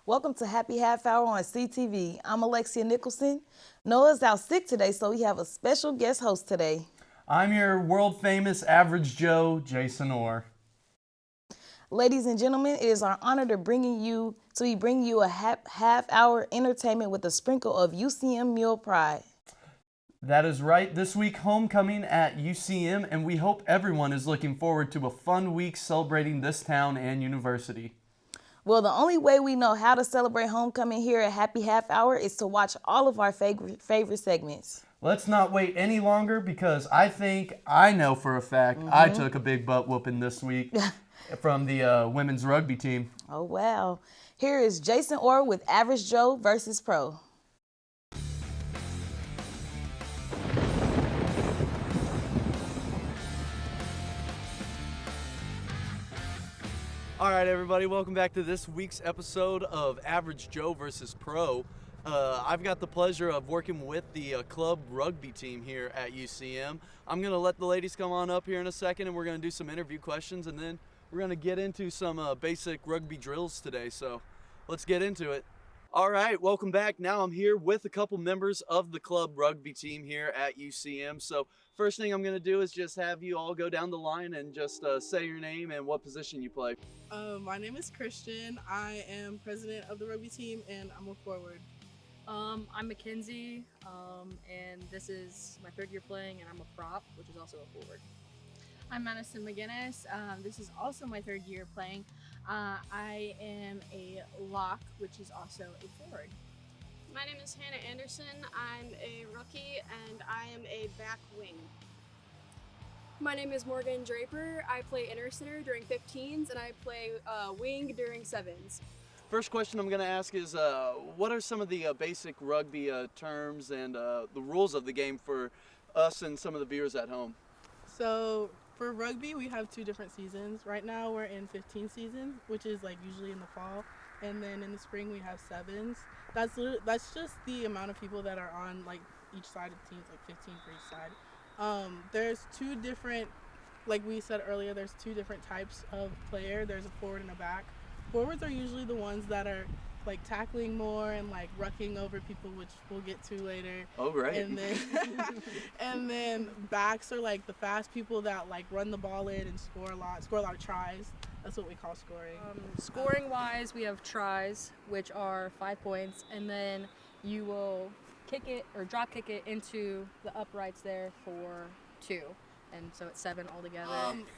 Welcome to Happy Half Hour on CTV. I'm Alexia Nicholson. Noah's out sick today, so we have a special guest host today. I'm your world famous average Joe, Jason Orr. Ladies and gentlemen, it is our honor to bring you a half hour entertainment with a sprinkle of UCM Mule Pride. That is right. This week, homecoming at UCM, and we hope everyone is looking forward to a fun week celebrating this town and university. Well, the only way we know how to celebrate homecoming here at Happy Half Hour is to watch all of our favorite segments. Let's not wait any longer because I know for a fact I took a big butt whooping this week from the women's rugby team. Oh, wow. Here is Jason Orr with Average Joe versus Pro. All right, everybody, welcome back to this week's episode of Average Joe versus Pro. I've got the pleasure of working with the club rugby team here at UCM. I'm going to let the ladies come on up here in a second, and we're going to do some interview questions, and then we're going to get into some basic rugby drills today. So let's get into it. All right, welcome back. Now I'm here with a couple members of the club rugby team here at UCM. So first thing I'm going to do is just have you all go down the line and just say your name and what position you play. My name is Christian. I am president of the rugby team, and I'm a forward. I'm Mackenzie, and this is my third year playing, and I'm a prop, which is also a forward. I'm Madison McGinnis. This is also my third year playing. I am a lock, which is also a forward. My name is Hannah Anderson. I'm a rookie and I am a back wing. My name is Morgan Draper. I play inner center during 15s and I play wing during 7s. First question I'm going to ask is, what are some of the basic rugby terms and the rules of the game for us and some of the viewers at home? So for rugby, we have 2 different seasons. Right now, we're in 15 season, which is like usually in the fall, and then in the spring we have 7s. That's just the amount of people that are on like each side of the teams, like 15 for each side. There's 2 different, like we said earlier, there's 2 different types of player. There's a forward and a back. Forwards are usually the ones that are like tackling more and like rucking over people, which we'll get to later. Oh, right. And then and then backs are like the fast people that like run the ball in and score a lot of tries. That's what we call scoring. Scoring wise, we have tries, which are 5 points, and then you will kick it or drop kick it into the uprights there for 2. And so it's 7 altogether.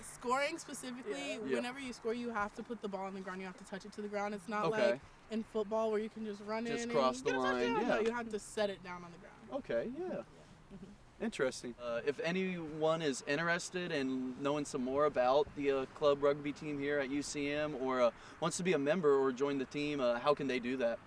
Scoring specifically, Yeah. whenever you score, you have to put the ball on the ground. You have to touch it to the ground. It's not Okay. like in football where you can just run Just in cross and the get a line, touchdown. yeah. No, you have to set it down on the ground. Okay, yeah. Interesting. If anyone is interested in knowing some more about the club rugby team here at UCM or wants to be a member or join the team, how can they do that?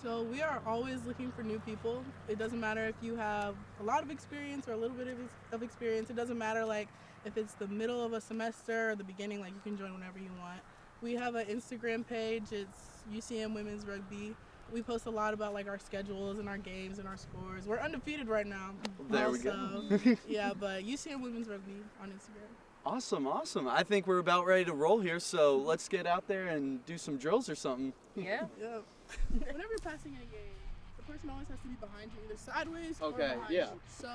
So we are always looking for new people. It doesn't matter if you have a lot of experience or a little bit of experience. It doesn't matter like if it's the middle of a semester or the beginning, like you can join whenever you want. We have an Instagram page. It's UCM Women's Rugby. We post a lot about like our schedules and our games and our scores. We're undefeated right now. There we go. Yeah, but UCM Women's Rugby on Instagram. Awesome, awesome. I think we're about ready to roll here, so let's get out there and do some drills or something. Yeah. Yep. Whenever you're passing in a game, the person always has to be behind you, either sideways or Okay, behind yeah. you. So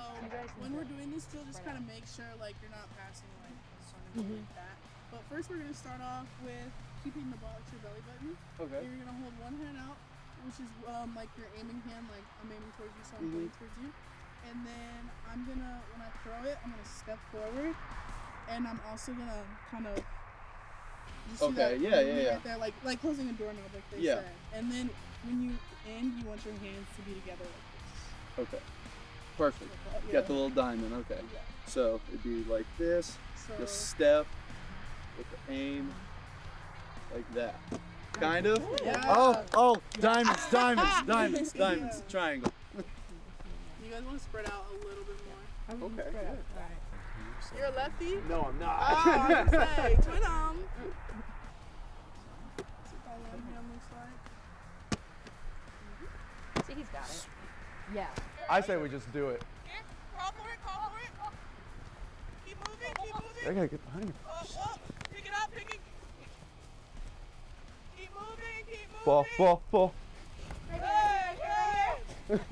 when we're doing this drill, just kind of make sure like you're not passing like like that. But first we're gonna start off with keeping the ball at your belly button. Okay. You're gonna hold one hand out, which is like your aiming hand, like I'm aiming towards you, so I'm pointing towards you. And then I'm gonna, when I throw it, I'm gonna step forward, and I'm also gonna kind of. You see Okay, that yeah, movement yeah. Right there, like closing a doorknob, like they Yeah. said. And then when you end, you want your hands to be together like Okay. Perfect. this. Got the little diamond, okay. Yeah. So it'd be like this, So the step with the aim, like that. Kind of? Yeah. Oh, diamonds, triangle. You guys want to spread out a little bit more. Okay. You're a lefty? No, I'm not. Oh, I was gonna say, twin arm. See what that one hand looks like. See, he's got it. Yeah. I say we just do it. Call for it, call for it. Keep moving, keep moving. I gotta get behind me. Pick it up, pick it. Keep moving, keep moving. Ball, ball, ball.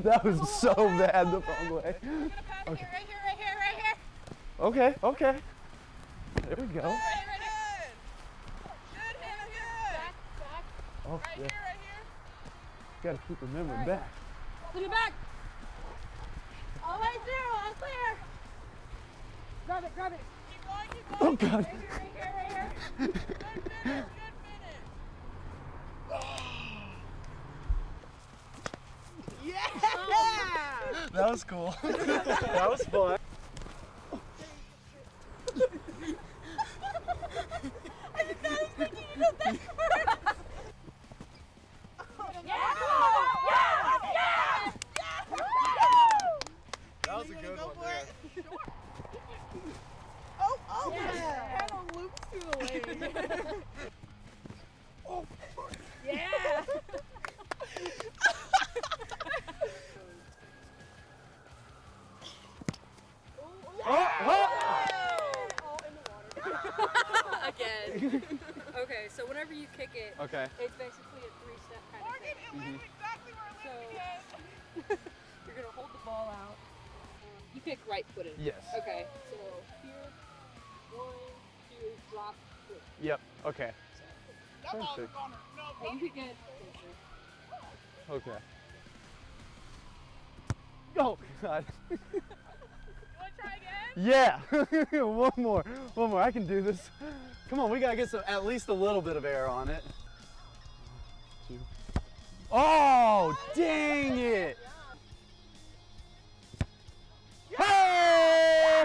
That was so bad the wrong way. Okay. Okay, okay. There we go. Oh, yeah. Gotta keep remembering back. Put it back. All right, zero. I'm clear. Grab it, grab it. Keep going, keep going. Oh, God. Right here. Good finish, Yeah! That was cool. That was fun. That was a good one there. Oh, yeah. Kind of loops through the lane. Yeah! Again. Okay, so whenever you kick it, Okay. it's basically a three-step kind of thing. Exactly where So you're gonna hold the ball out. You pick right-footed. Yes. Okay. So here, 1, 2, drop, flip. Yep. Okay. Perfect. And you could get closer. Okay. Oh, God. You want to try again? Yeah. One more. I can do this. Come on, we gotta get some, at least a little bit of air on it. 1, 2. Oh, dang it! Hey!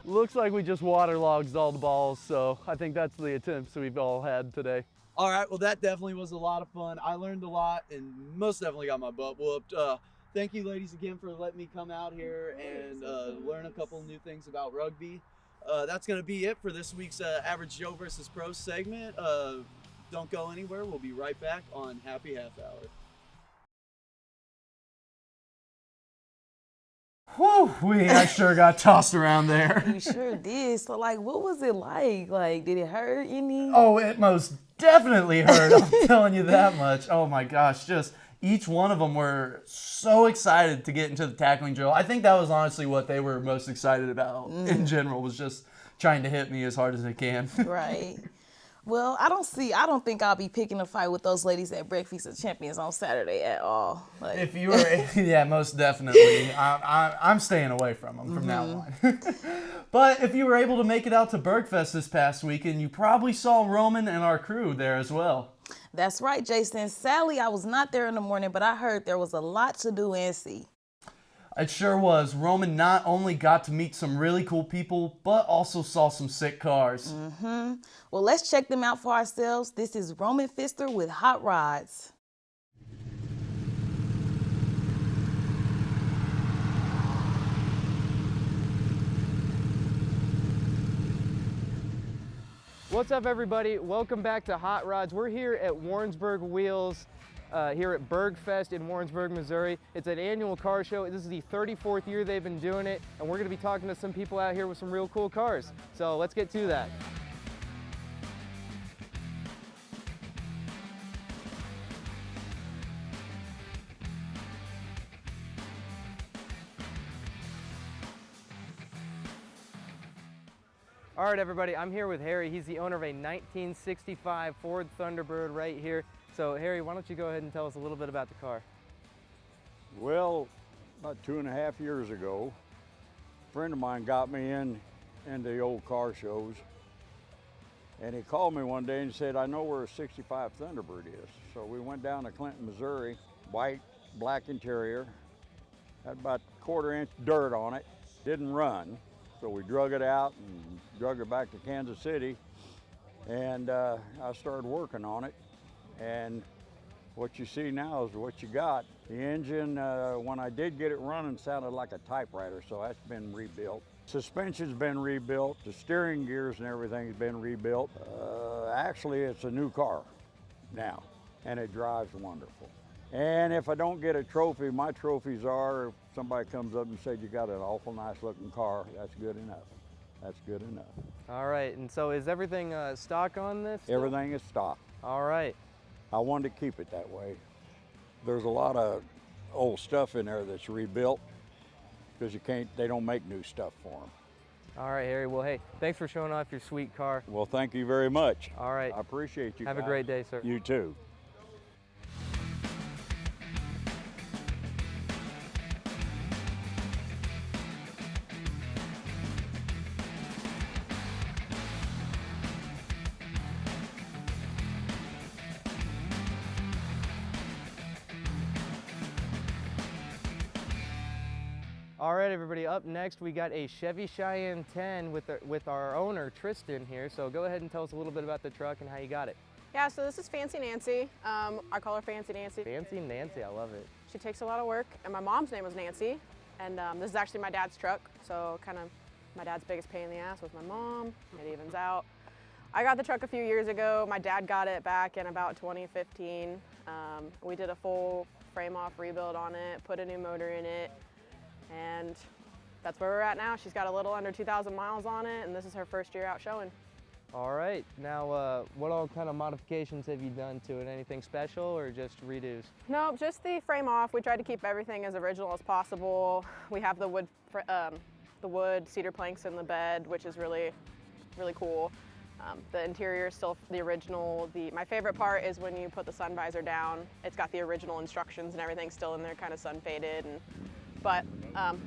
Looks like we just waterlogged all the balls, so I think that's the attempts we've all had today. All right, well, that definitely was a lot of fun. I learned a lot and most definitely got my butt whooped. Thank you, ladies, again for letting me come out here and learn a couple new things about rugby. That's going to be it for this week's Average Joe versus Pro segment. Don't go anywhere. We'll be right back on Happy Half Hour. Whew, I sure got tossed around there. You sure did. So, like, what was it like? Like, did it hurt any? Oh, it most definitely hurt. I'm telling you that much. Oh my gosh, just each one of them were so excited to get into the tackling drill. I think that was honestly what they were most excited about in general, was just trying to hit me as hard as they can. Right. Well, I don't think I'll be picking a fight with those ladies at Breakfast of Champions on Saturday at all. Like, If you were, yeah, most definitely. I'm staying away from them from now on. But if you were able to make it out to Bergfest this past weekend, you probably saw Roman and our crew there as well. that's right, Jason. Sadly, I was not there in the morning, but I heard there was a lot to do and see. It sure was. Roman not only got to meet some really cool people, but also saw some sick cars. Well, let's check them out for ourselves. This is Roman Pfister with Hot Rods. What's up, everybody? Welcome back to Hot Rods. We're here at Warrensburg Wheels, here at Bergfest in Warrensburg, Missouri. It's an annual car show. This is the 34th year they've been doing it, and we're gonna be talking to some people out here with some real cool cars. So let's get to that. All right, everybody, I'm here with Harry. He's the owner of a 1965 Ford Thunderbird right here. So Harry, why don't you go ahead and tell us a little bit about the car? Well, about 2.5 years ago, a friend of mine got me into the old car shows, and he called me one day and said, I know where a 65 Thunderbird is. So we went down to Clinton, Missouri, white, black interior, had about 1/4 inch dirt on it, didn't run. So we drug it out and drug it back to Kansas City, and I started working on it. And what you see now is what you got. The engine, when I did get it running, sounded like a typewriter, so that's been rebuilt. Suspension's been rebuilt, the steering gears and everything's been rebuilt. Actually, it's a new car now, and it drives wonderful. And if I don't get a trophy, my trophies are, if somebody comes up and says you got an awful nice looking car, that's good enough. That's good enough. All right, and so is everything stock on this? still? Everything is stock. All right. I wanted to keep it that way. There's a lot of old stuff in there that's rebuilt because they don't make new stuff for them. All right, Harry. Well, hey, thanks for showing off your sweet car. Well, thank you very much. All right. I appreciate you Have guys. a great day, sir. You too. All right, everybody, up next we got a Chevy Cheyenne 10 with our owner, Tristan, here. So go ahead and tell us a little bit about the truck and how you got it. Yeah, so this is Fancy Nancy. I call her Fancy Nancy. Fancy Nancy, I love it. She takes a lot of work, and my mom's name was Nancy, and this is actually my dad's truck, so kind of my dad's biggest pain in the ass was my mom. It evens out. I got the truck a few years ago. My dad got it back in about 2015. We did a full frame-off rebuild on it, put a new motor in it, and that's where we're at now. She's got a little under 2,000 miles on it, and this is her first year out showing. All right, now what all kind of modifications have you done to it? Anything special or just redos? No, just the frame off. We tried to keep everything as original as possible. We have the wood cedar planks in the bed, which is really, really cool. The interior is still the original. My favorite part is when you put the sun visor down. It's got the original instructions and everything still in there, kind of sun faded. But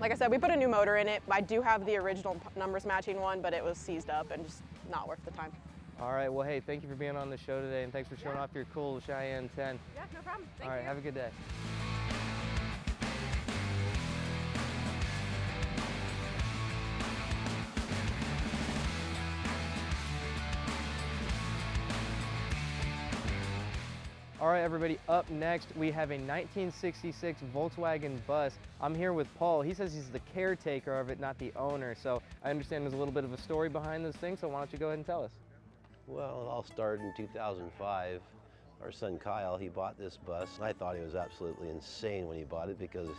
like I said, we put a new motor in it. I do have the original numbers matching one, but it was seized up and just not worth the time. All right, well, hey, thank you for being on the show today, and thanks for showing off your cool Cheyenne 10. Yeah, no problem. Thank All right, you. have a good day. All right, everybody, up next, we have a 1966 Volkswagen bus. I'm here with Paul. He says he's the caretaker of it, not the owner. So I understand there's a little bit of a story behind this thing, so why don't you go ahead and tell us? Well, it all started in 2005. Our son Kyle, he bought this bus. I thought he was absolutely insane when he bought it because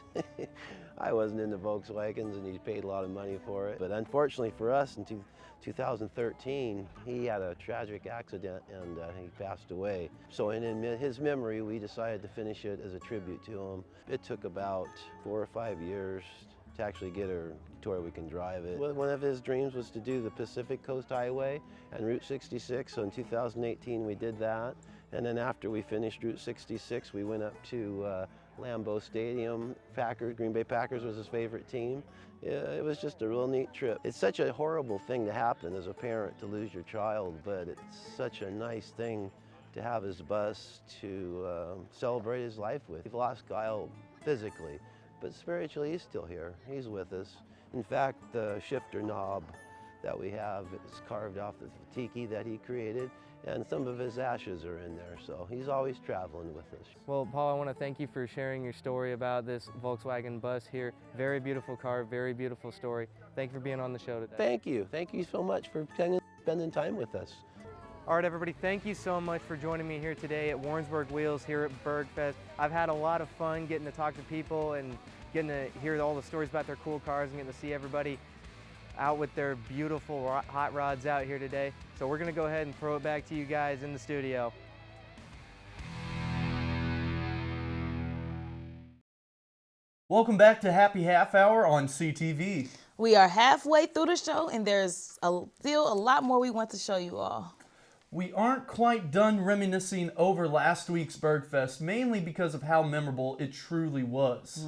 I wasn't into Volkswagens and he paid a lot of money for it. But unfortunately for us, in 2013, he had a tragic accident and he passed away. So in his memory, we decided to finish it as a tribute to him. It took about 4 or 5 years to actually get her to where we can drive it. One of his dreams was to do the Pacific Coast Highway and Route 66, so in 2018 we did that. And then after we finished Route 66, we went up to Lambeau Stadium. Green Bay Packers was his favorite team. It was just a real neat trip. It's such a horrible thing to happen as a parent to lose your child, but it's such a nice thing to have his bus to celebrate his life with. We've lost Kyle physically, but spiritually he's still here. He's with us. In fact, the shifter knob that we have is carved off the tiki that he created, and some of his ashes are in there, so he's always traveling with us. Well, Paul, I want to thank you for sharing your story about this Volkswagen bus here. Very beautiful car, very beautiful story. Thank you for being on the show today. Thank you. Thank you so much for spending time with us. All right, everybody, thank you so much for joining me here today at Warrensburg Wheels here at Bergfest. I've had a lot of fun getting to talk to people and getting to hear all the stories about their cool cars and getting to see everybody out with their beautiful hot rods out here today. So we're gonna go ahead and throw it back to you guys in the studio. Welcome back to Happy Half Hour on CTV. We are halfway through the show, and there's still a lot more we want to show you all. We aren't quite done reminiscing over last week's Bergfest, mainly because of how memorable it truly was.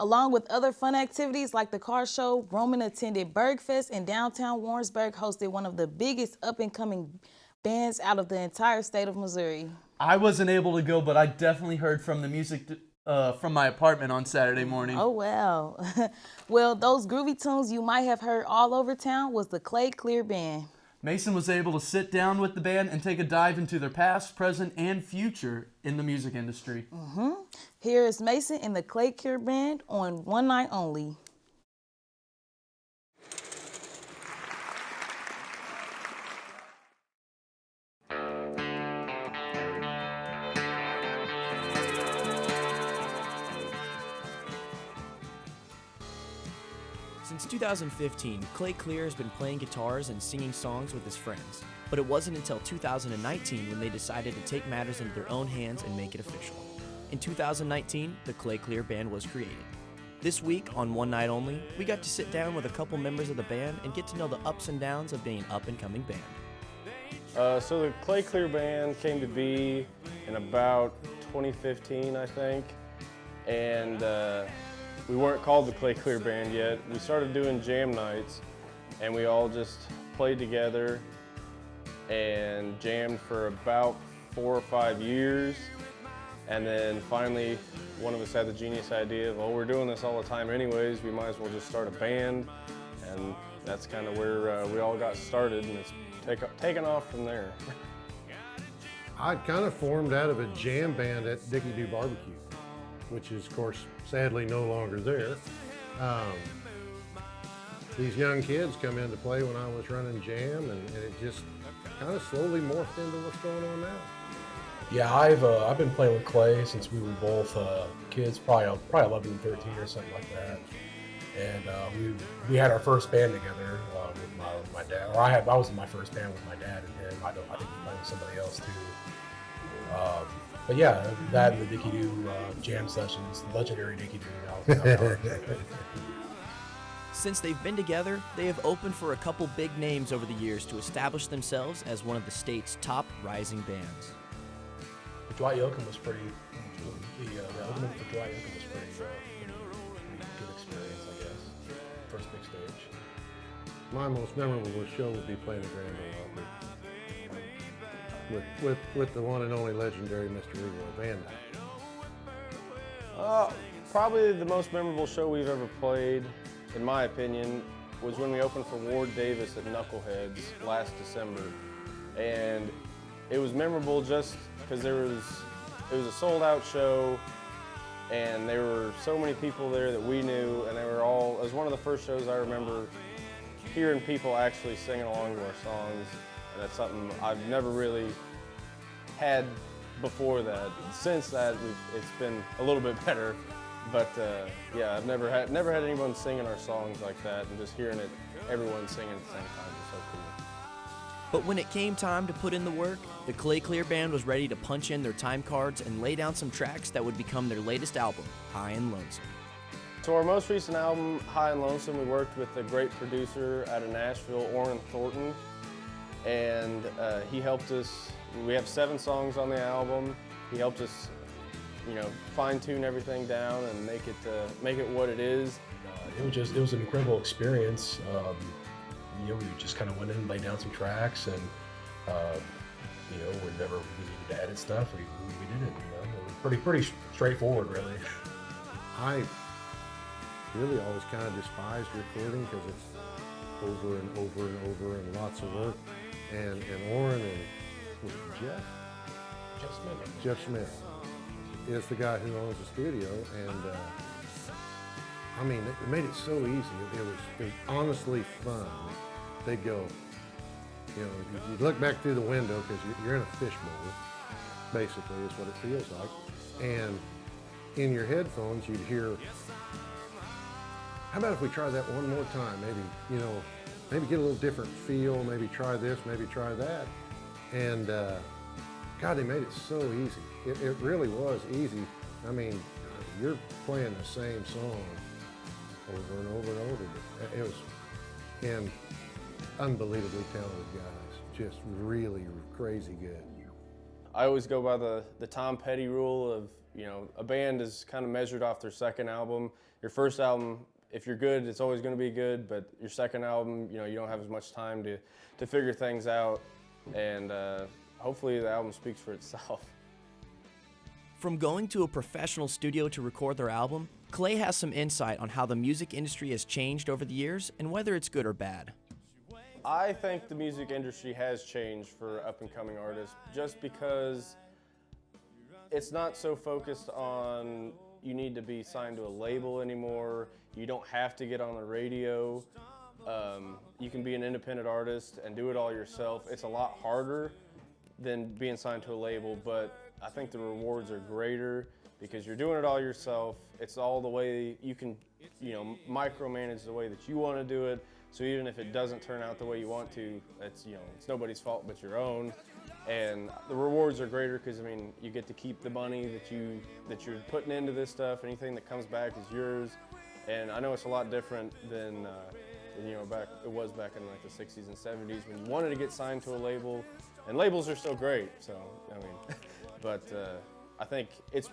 Along with other fun activities like the car show, Roman attended Bergfest, and downtown Warrensburg hosted one of the biggest up-and-coming bands out of the entire state of Missouri. I wasn't able to go, but I definitely heard from the music from my apartment on Saturday morning. Oh, well. Well, those groovy tunes you might have heard all over town was the Clay Clear Band. Mason was able to sit down with the band and take a dive into their past, present, and future in the music industry. Here is Mason and the Clay Clear Band on One Night Only. Since 2015, Clay Clear has been playing guitars and singing songs with his friends. But it wasn't until 2019 when they decided to take matters into their own hands and make it official. In 2019, the Clay Clear Band was created. This week, on One Night Only, we got to sit down with a couple members of the band and get to know the ups and downs of being an up-and-coming band. So the Clay Clear Band came to be in about 2015, I think, and we weren't called the Clay Clear Band yet. We started doing jam nights, and we all just played together and jammed for about 4 or 5 years. And then finally, one of us had the genius idea of, oh, we're doing this all the time anyways, we might as well just start a band. And that's kind of where we all got started, and it's taken off from there. I kind of formed out of a jam band at Dickie Doo Barbecue, which is, of course, sadly no longer there. These young kids come in to play when I was running jam, and it just kind of slowly morphed into what's going on now. Yeah, I've been playing with Clay since we were both kids, probably 11 and 13 or something like that. And we had our first band together with my dad. Or I was in my first band with my dad and him. I think we played with somebody else too. But yeah, that and the Dickie Doo jam sessions, the legendary Dickie Doo. Since they've been together, they have opened for a couple big names over the years to establish themselves as one of the state's top rising bands. Dwight Yoakam was pretty, the opening for Dwight Yoakam was pretty good experience, I guess. First big stage. My most memorable show would be playing at Grand Ole Opry with the one and only legendary Mr. Leroy Van Dyke. Probably the most memorable show we've ever played, in my opinion, was when we opened for Ward Davis at Knuckleheads last December. And it was memorable just because it was a sold-out show, and there were so many people there that we knew, and it was one of the first shows I remember hearing people actually singing along to our songs, and that's something I've never really had before that. Since that, it's been a little bit better, but yeah, I've never had anyone singing our songs like that, and just hearing everyone singing at the same time was so cool. But when it came time to put in the work, the Clay Clear Band was ready to punch in their time cards and lay down some tracks that would become their latest album, High and Lonesome. So our most recent album, High and Lonesome, we worked with a great producer out of Nashville, Orrin Thornton, and he helped us. We have 7 songs on the album. He helped us, fine-tune everything down and make it what it is. It was an incredible experience. We just kind of went in and laid down some tracks, and whenever we needed to edit stuff, we did it. It was pretty straightforward, really. I really always kind of despised recording because it's over and over and over and lots of work. And Orrin and was it Jeff Smith is the guy who owns the studio, and I mean, it made it so easy. It was honestly fun. They'd go, you look back through the window because you're in a fishbowl, basically, is what it feels like. And in your headphones, you'd hear, how about if we try that one more time? Maybe get a little different feel, maybe try this, maybe try that. And God, they made it so easy. It really was easy. I mean, you're playing the same song over and over and over. It was, and unbelievably talented guys, just really crazy good. I always go by the Tom Petty rule of, a band is kind of measured off their second album. Your first album, if you're good, it's always going to be good, but your second album, you don't have as much time to figure things out, and hopefully the album speaks for itself. From going to a professional studio to record their album, Clay has some insight on how the music industry has changed over the years and whether it's good or bad. I think the music industry has changed for up-and-coming artists just because it's not so focused on you need to be signed to a label anymore. You don't have to get on the radio. You can be an independent artist and do it all yourself. It's a lot harder than being signed to a label, but I think the rewards are greater because you're doing it all yourself. It's all the way you can micromanage the way that you want to do it. So even if it doesn't turn out the way you want to, it's nobody's fault but your own. And the rewards are greater because you get to keep the money that you're putting into this stuff. Anything that comes back is yours. And I know it's a lot different than back in like the 60s and 70s when you wanted to get signed to a label, and labels are still great. So but I think it's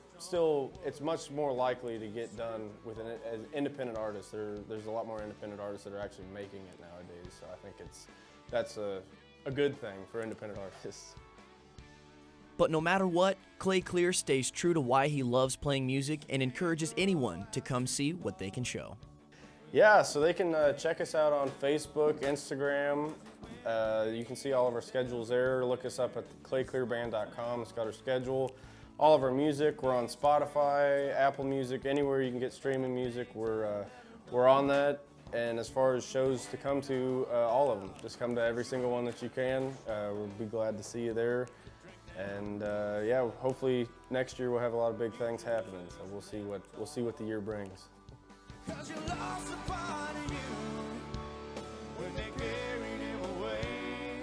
much more likely to get done with an independent artist. There's a lot more independent artists that are actually making it nowadays. So I think that's a good thing for independent artists. But no matter what, Clay Clear stays true to why he loves playing music and encourages anyone to come see what they can show. Yeah, so they can check us out on Facebook, Instagram. You can see all of our schedules there. Look us up at clayclearband.com. It's got our schedule. All of our music, we're on Spotify, Apple Music, anywhere you can get streaming music, we're on that. And as far as shows to come to, all of them. Just come to every single one that you can. We'll be glad to see you there. And hopefully next year we'll have a lot of big things happening. So we'll see what the year brings. 'Cause you lost a part of you when they carried him away,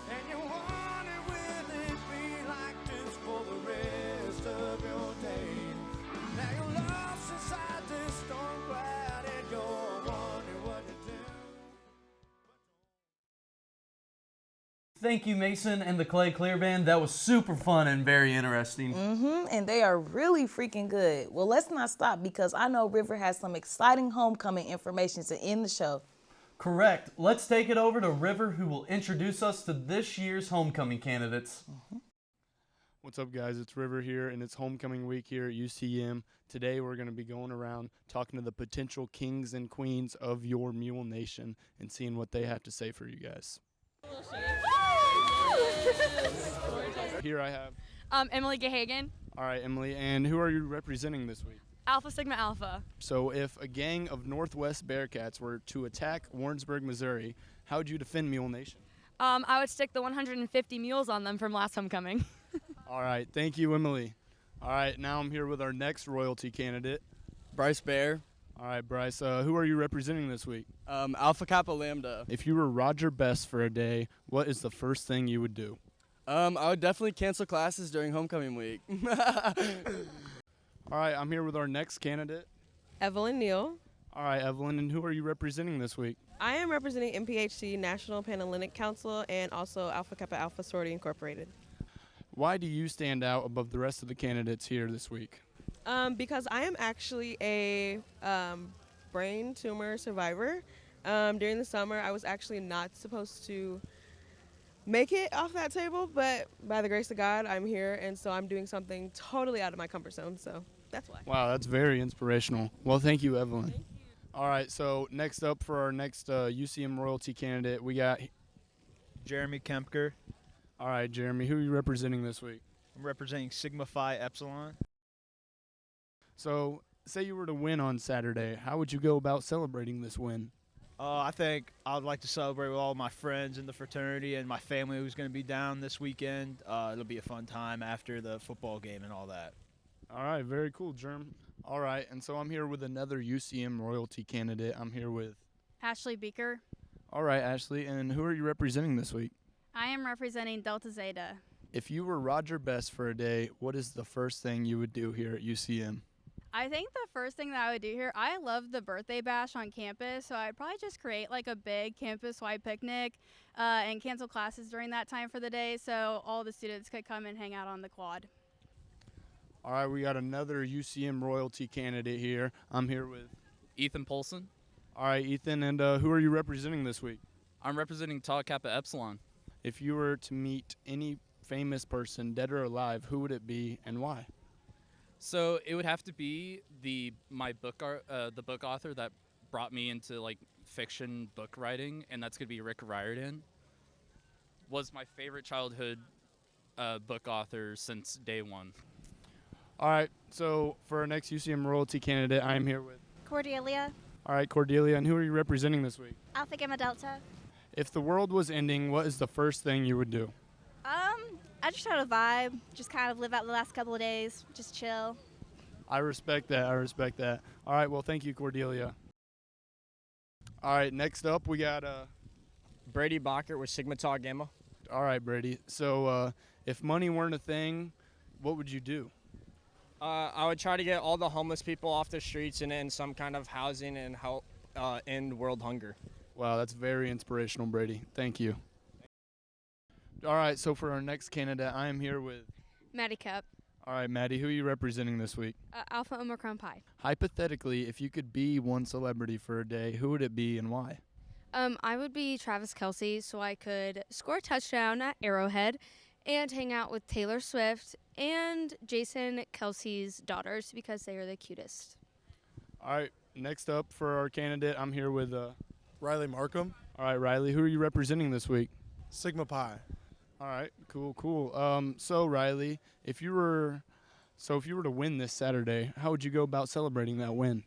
and you wonder will it be like this for the rest of your days. Now you're lost inside this storm cloud and you're wondering what to do. Thank you, Mason and the Clay Clear Band. That was super fun and very interesting. And they are really freaking good. Well, let's not stop because I know River has some exciting homecoming information to end the show. Correct. Let's take it over to River, who will introduce us to this year's homecoming candidates. What's up, guys? It's River here, and it's homecoming week here at UCM. Today, we're going to be going around talking to the potential kings and queens of your Mule Nation and seeing what they have to say for you guys. Here I have Emily Gahagan, All right, Emily, and who are you representing this week? Alpha Sigma Alpha. So if a gang of Northwest Bearcats were to attack Warrensburg, Missouri, how would you defend Mule Nation? I would stick the 150 mules on them from last homecoming. All right, thank you, Emily. All right, now I'm here with our next royalty candidate, Bryce Bear. All right, Bryce, who are you representing this week? Alpha Kappa Lambda. If you were Roger Best for a day, what is the first thing you would do? I would definitely cancel classes during homecoming week. All right, I'm here with our next candidate, Evelyn Neal. All right, Evelyn, and who are you representing this week? I am representing MPHC National Panhellenic Council and also Alpha Kappa Alpha Sorority Incorporated. Why do you stand out above the rest of the candidates here this week? Because I am actually a brain tumor survivor. During the summer, I was actually not supposed to make it off that table, but by the grace of God, I'm here, and so I'm doing something totally out of my comfort zone, so that's why. Wow, that's very inspirational. Well, thank you, Evelyn. All right, so next up for our next UCM royalty candidate, we got Jeremy Kempker. All right, Jeremy, who are you representing this week? I'm representing Sigma Phi Epsilon. So, say you were to win on Saturday, how would you go about celebrating this win? I think I would like to celebrate with all my friends in the fraternity and my family who's going to be down this weekend. It'll be a fun time after the football game and all that. All right, very cool, Jerm. All right, and so I'm here with another UCM royalty candidate. I'm here with Ashley Beaker. All right, Ashley, and who are you representing this week? I am representing Delta Zeta. If you were Roger Best for a day, what is the first thing you would do here at UCM? I think the first thing that I would do here, I love the birthday bash on campus, so I'd probably just create like a big campus-wide picnic and cancel classes during that time for the day so all the students could come and hang out on the quad. All right, we got another UCM royalty candidate here. I'm here with Ethan Polson. All right, Ethan, and who are you representing this week? I'm representing Tau Kappa Epsilon. If you were to meet any famous person, dead or alive, who would it be and why? So it would have to be the book author that brought me into like fiction book writing, and that's gonna be Rick Riordan. Was my favorite childhood book author since day one. All right, so for our next UCM royalty candidate, I'm here with Cordelia. All right, Cordelia, and who are you representing this week? Alpha Gamma Delta. If the world was ending, what is the first thing you would do? I just try to vibe, just kind of live out the last couple of days, just chill. I respect that. I respect that. All right, well, thank you, Cordelia. All right, next up we got Brady Bacher with Sigma Tau Gamma. all right, Brady. So if money weren't a thing, what would you do? I would try to get all the homeless people off the streets and in some kind of housing and help end world hunger. Wow, that's very inspirational, Brady. Thank you. All right, so for our next candidate, I am here with. Maddie Cup, All right, Maddie, who are you representing this week? Alpha Omicron Pi. Hypothetically, if you could be one celebrity for a day, who would it be and why? I would be Travis Kelce, so I could score a touchdown at Arrowhead and hang out with Taylor Swift and Jason Kelsey's daughters because they are the cutest. All right, next up for our candidate, I'm here with Riley Markham. All right, Riley, who are you representing this week? Sigma Pi. All right, cool. So Riley, if you were to win this Saturday, how would you go about celebrating that win?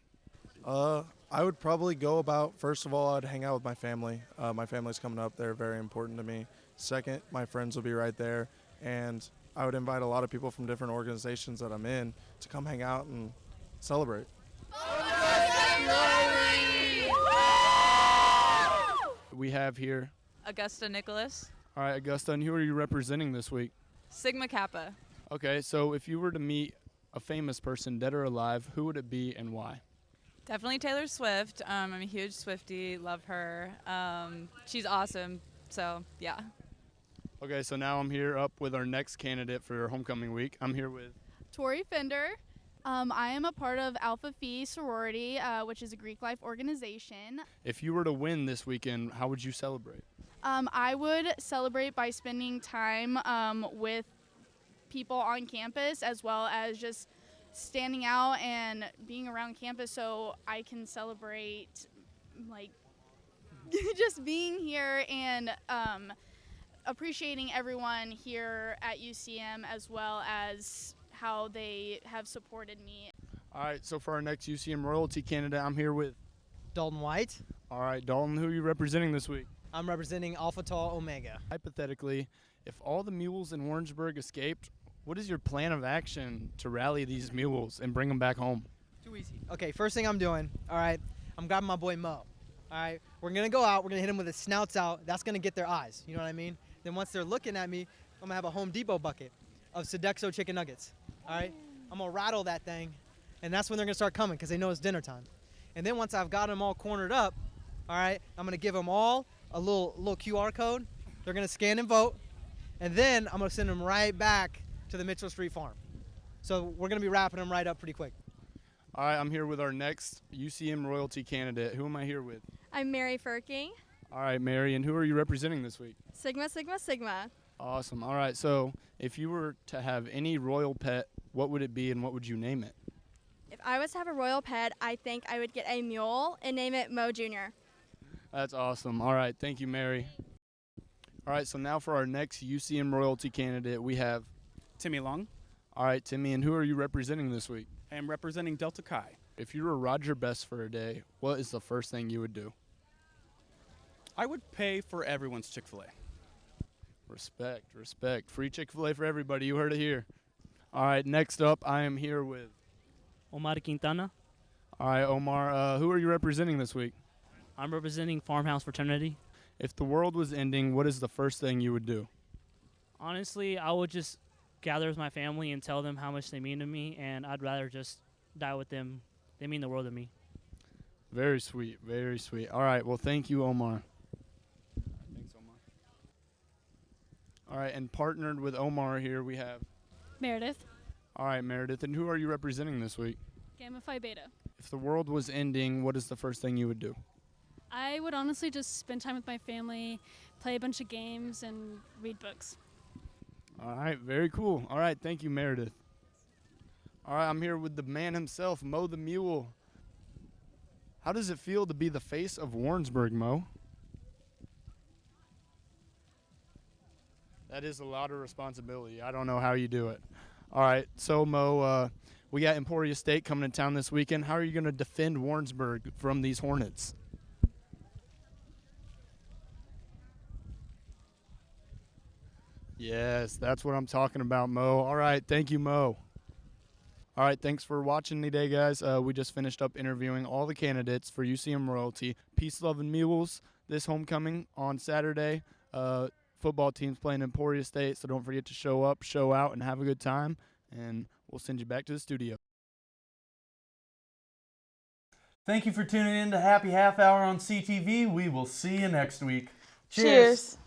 I would probably go about, first of all, I'd hang out with my family. My family's coming up. They're very important to me. Second, my friends will be right there. And I would invite a lot of people from different organizations that I'm in to come hang out and celebrate. We have here. Augusta Nicholas, All right, Augusta, and who are you representing this week? Sigma Kappa. Okay, so if you were to meet a famous person, dead or alive, who would it be and why? Definitely Taylor Swift. I'm a huge Swiftie, love her. She's awesome, so yeah. Okay, so now I'm here up with our next candidate for homecoming week. I'm here with. Tori Fender. I am a part of Alpha Phi sorority, which is a Greek life organization. If you were to win this weekend, how would you celebrate? I would celebrate by spending time with people on campus as well as just standing out and being around campus so I can celebrate like just being here and appreciating everyone here at UCM as well as how they have supported me. All right, so for our next UCM royalty candidate, I'm here with. Dalton White. All right, Dalton, who are you representing this week? I'm representing Alpha Tau Omega. Hypothetically, if all the mules in Warrensburg escaped, what is your plan of action to rally these mules and bring them back home? Too easy. Okay, first thing I'm doing, all right, I'm grabbing my boy Mo. All right, we're going to go out. We're going to hit them with the snouts out. That's going to get their eyes. You know what I mean? Then once they're looking at me, I'm going to have a Home Depot bucket of Sodexo chicken nuggets. All right, I'm going to rattle that thing, and that's when they're going to start coming because they know it's dinner time. And then once I've got them all cornered up, all right, I'm going to give them all a little QR code. They're going to scan and vote. And then I'm going to send them right back to the Mitchell Street Farm. So we're going to be wrapping them right up pretty quick. All right, I'm here with our next UCM royalty candidate. Who am I here with? I'm Mary Furking. All right, Mary, and who are you representing this week? Sigma, Sigma, Sigma. Awesome. All right, so if you were to have any royal pet, what would it be and what would you name it? If I was to have a royal pet, I think I would get a mule and name it Mo Jr. That's awesome. All right, thank you, Mary. All right, so now for our next UCM royalty candidate, we have Timmy Long. All right, Timmy, and who are you representing this week? I am representing Delta Chi. If you were Roger Best for a day, what is the first thing you would do? I would pay for everyone's Chick-fil-A. Respect. Free Chick-fil-A for everybody. You heard it here. All right, next up, I am here with Omar Quintana. All right, Omar, who are you representing this week? I'm representing Farmhouse Fraternity. If the world was ending, what is the first thing you would do? Honestly, I would just gather with my family and tell them how much they mean to me, and I'd rather just die with them. They mean the world to me. Very sweet. All right, well, thank you, Omar. Thanks, Omar. All right, and partnered with Omar here, we have Meredith. All right, Meredith, and who are you representing this week? Gamma Phi Beta. If the world was ending, what is the first thing you would do? I would honestly just spend time with my family, play a bunch of games, and read books. All right, very cool. All right, thank you, Meredith. All right, I'm here with the man himself, Mo the Mule. How does it feel to be the face of Warrensburg, Mo? That is a lot of responsibility. I don't know how you do it. All right, so Mo, we got Emporia State coming to town this weekend. How are you going to defend Warrensburg from these Hornets? Yes, that's what I'm talking about, Mo. All right, thank you, Mo. All right, thanks for watching today, guys. We just finished up interviewing all the candidates for UCM Royalty. Peace, love, and mules this homecoming on Saturday. Football team's playing Emporia State, so don't forget to show up, show out, and have a good time. And we'll send you back to the studio. Thank you for tuning in to Happy Half Hour on CTV. We will see you next week. Cheers.